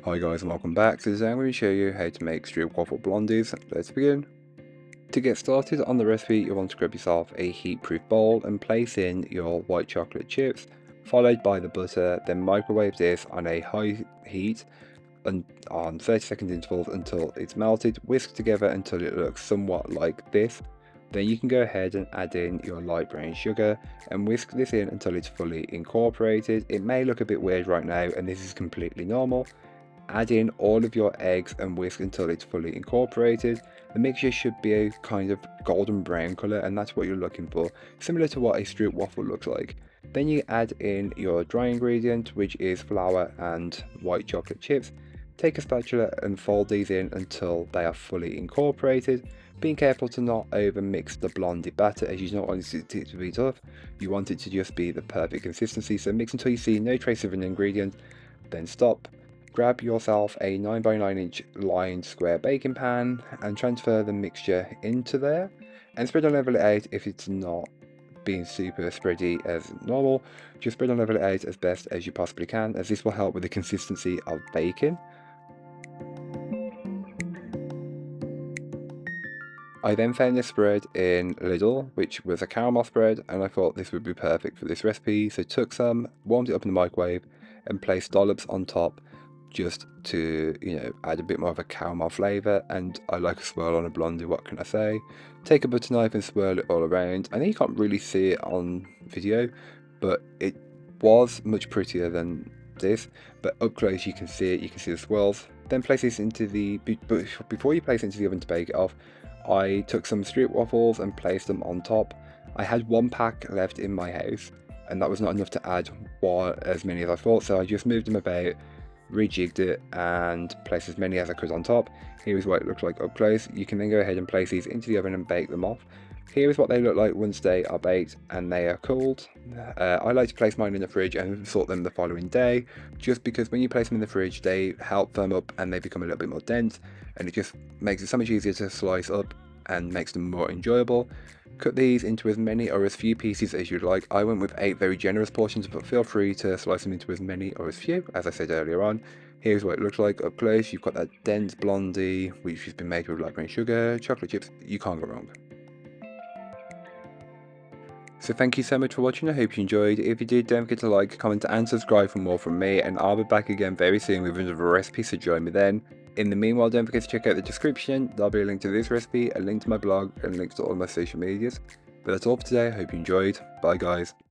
Hi guys and welcome back. So today I'm going to show you how to make Stroop Waffle Blondies. Let's begin. To get started on the recipe, you'll want to grab yourself a heat-proof bowl and place in your white chocolate chips, followed by the butter, then microwave this on a high heat and on 30-second intervals until it's melted. Whisk together until it looks somewhat like this. Then you can go ahead and add in your light brown sugar and whisk this in until it's fully incorporated. It may look a bit weird right now, and this is completely normal. Add in all of your eggs and whisk until it's fully incorporated. The mixture should be a kind of golden brown colour, and that's what you're looking for, similar to what a Stroop waffle looks like. Then you add in your dry ingredient, which is flour and white chocolate chips. Take a spatula and fold these in until they are fully incorporated. Being careful to not over mix the blondie batter, as you don't want it to be tough. You want it to just be the perfect consistency, so mix until you see no trace of an ingredient, then stop. Grab yourself a 9 by 9 inch lined square baking pan and transfer the mixture into there and spread and level it out. If it's not being super spready as normal, just spread and level it out as best as you possibly can, as this will help with the consistency of baking. I then found this spread in Lidl, which was a caramel spread, and I thought this would be perfect for this recipe, so took some, warmed it up in the microwave, and placed dollops on top just to, add a bit more of a caramel flavour. And I like a swirl on a blondie, what can I say? Take a butter knife and swirl it all around. I know you can't really see it on video, but it was much prettier than this, but up close you can see it, you can see the swirls. Then place this into the, before you place it into the oven to bake it off, I took some Stroop waffles and placed them on top. I had one pack left in my house, and that was not enough to add as many as I thought, so I just moved them about, rejigged it, and placed as many as I could on top. Here is what it looks like up close. You can then go ahead and place these into the oven and bake them off. Here is what they look like once they are baked and they are cooled. I like to place mine in the fridge and sort them the following day, just because when you place them in the fridge they help firm up and they become a little bit more dense, and it just makes it so much easier to slice up and makes them more enjoyable. Cut these into as many or as few pieces as you'd like. I went with 8 very generous portions, but feel free to slice them into as many or as few, as I said earlier on. Here's what it looks like up close. You've got that dense blondie, which has been made with light brown sugar, chocolate chips. You can't go wrong. So thank you so much for watching. I hope you enjoyed. If you did, don't forget to like, comment and subscribe for more from me, and I'll be back again very soon with another recipe, so join me then. In the meanwhile, don't forget to check out the description. There'll be a link to this recipe, a link to my blog, and links to all my social medias. But that's all for today. I hope you enjoyed. Bye guys.